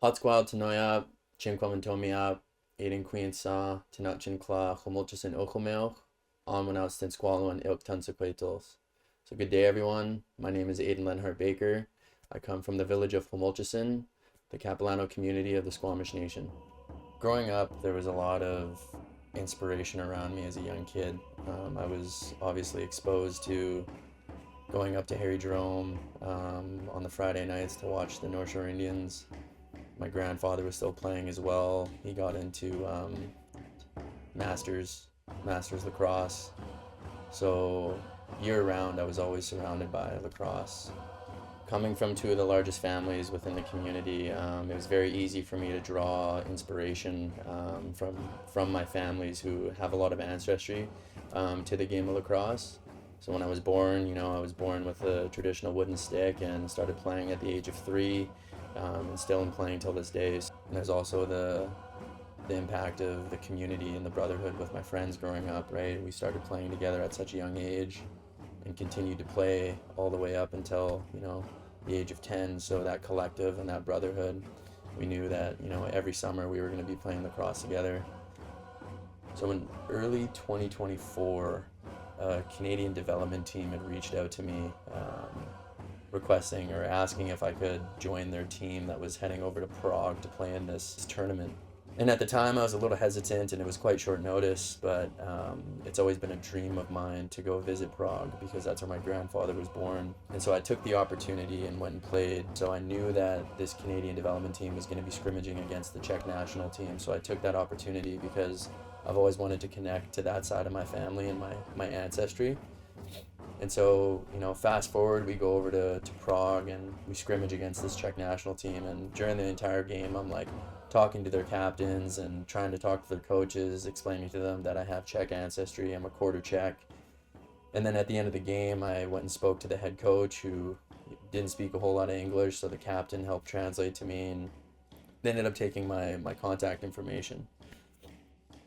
Hatsqual Tanoya, Chinquamantomiap, Aidan Queen-sa, Tanachinkla, Humulchasin Okomeoch, Onwanaustin Squalo, and Ilk Tansequatals. So good day, everyone. My name is Aidan Baker. I come from the village of Humulchasin, the Capilano community of the Squamish Nation. Growing up, there was a lot of inspiration around me as a young kid. I was obviously exposed to going up to Harry Jerome on the Friday nights to watch the North Shore Indians. My grandfather was still playing as well. He got into masters lacrosse. So year round, I was always surrounded by lacrosse. Coming from two of the largest families within the community, it was very easy for me to draw inspiration from my families who have a lot of ancestry to the game of lacrosse. So when I was born, I was born with a traditional wooden stick and started playing at the age of 3, and still am playing till this day. And there's also the impact of the community and the brotherhood with my friends growing up, right? We started playing together at such a young age and continued to play all the way up until, the age of 10. So that collective and that brotherhood, we knew that, every summer we were going to be playing lacrosse together. So in early 2024, a Canadian development team had reached out to me requesting or asking if I could join their team that was heading over to Prague to play in this tournament. And at the time I was a little hesitant and it was quite short notice, but it's always been a dream of mine to go visit Prague because that's where my grandfather was born. And so I took the opportunity and went and played. So I knew that this Canadian development team was going to be scrimmaging against the Czech national team. So I took that opportunity because I've always wanted to connect to that side of my family and my ancestry. And so, fast forward, we go over to Prague and we scrimmage against this Czech national team. And during the entire game, I'm like talking to their captains and trying to talk to their coaches, explaining to them that I have Czech ancestry, I'm a quarter Czech. And then at the end of the game, I went and spoke to the head coach who didn't speak a whole lot of English. So the captain helped translate to me and they ended up taking my contact information.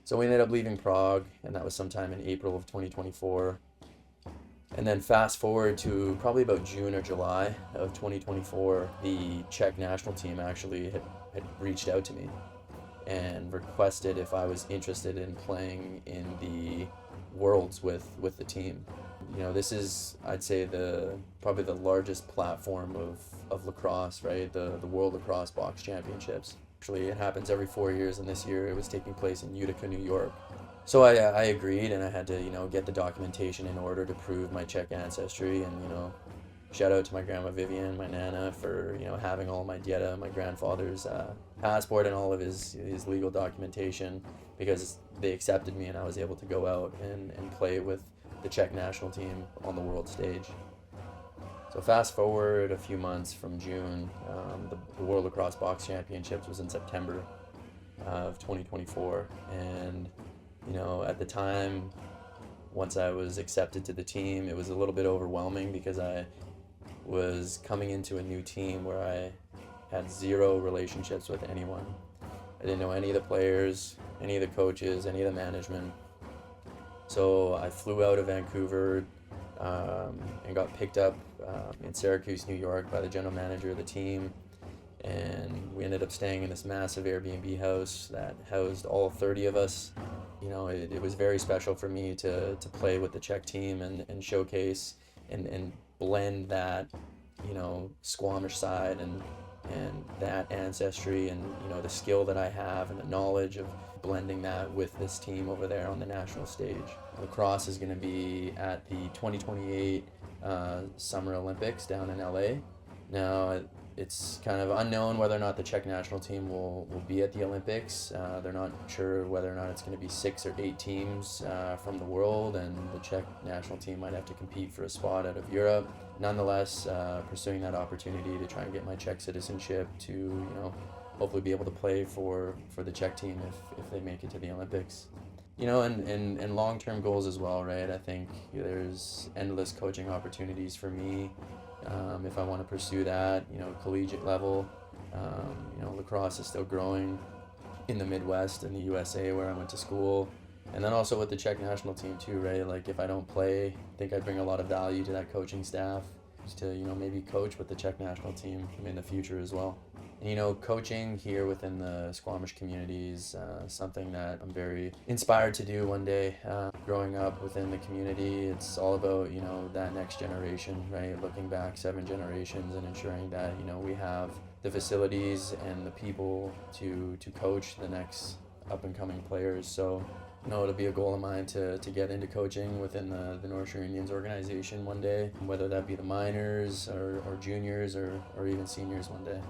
So we ended up leaving Prague, and that was sometime in April of 2024. And then fast forward to probably about June or July of 2024, the Czech national team actually had reached out to me and requested if I was interested in playing in the Worlds with the team. This is, I'd say, probably the largest platform of lacrosse, right? The World Lacrosse Box Championships. Actually, it happens every 4 years, and this year it was taking place in Utica, New York. So I agreed, and I had to, get the documentation in order to prove my Czech ancestry. And, shout out to my grandma Vivian, my nana, for, having all my dieta, my grandfather's passport and all of his legal documentation, because they accepted me and I was able to go out and play with the Czech national team on the world stage. So fast forward a few months from June, the World Lacrosse Box Championships was in September of 2024, and at the time, once I was accepted to the team, it was a little bit overwhelming because I was coming into a new team where I had zero relationships with anyone. I didn't know any of the players, any of the coaches, any of the management. So I flew out of Vancouver and got picked up in Syracuse, New York by the general manager of the team. And we ended up staying in this massive Airbnb house that housed all 30 of us. It was very special for me to play with the Czech team and showcase and blend that, Squamish side and that ancestry and, the skill that I have and the knowledge of blending that with this team over there on the national stage. Lacrosse is going to be at the 2028 Summer Olympics down in LA. Now, it's kind of unknown whether or not the Czech national team will be at the Olympics. They're not sure whether or not it's going to be 6 or 8 teams from the world, and the Czech national team might have to compete for a spot out of Europe. Nonetheless, pursuing that opportunity to try and get my Czech citizenship to, hopefully be able to play for the Czech team if they make it to the Olympics. And long-term goals as well, right? I think there's endless coaching opportunities for me. If I want to pursue that, collegiate level. Lacrosse is still growing in the Midwest in the USA where I went to school. And then also with the Czech national team too, right? Like if I don't play, I think I bring a lot of value to that coaching staff. to, you know, maybe coach with the Czech national team in the future as well. And, you know, coaching here within the Squamish community is something that I'm very inspired to do one day. Growing up within the community, it's all about, you know, that next generation, right? Looking back 7 generations and ensuring that, you know, we have the facilities and the people to coach the next up and coming players. So, you know, it'll be a goal of mine to get into coaching within the North Shore Indians organization one day, whether that be the minors or juniors or even seniors one day.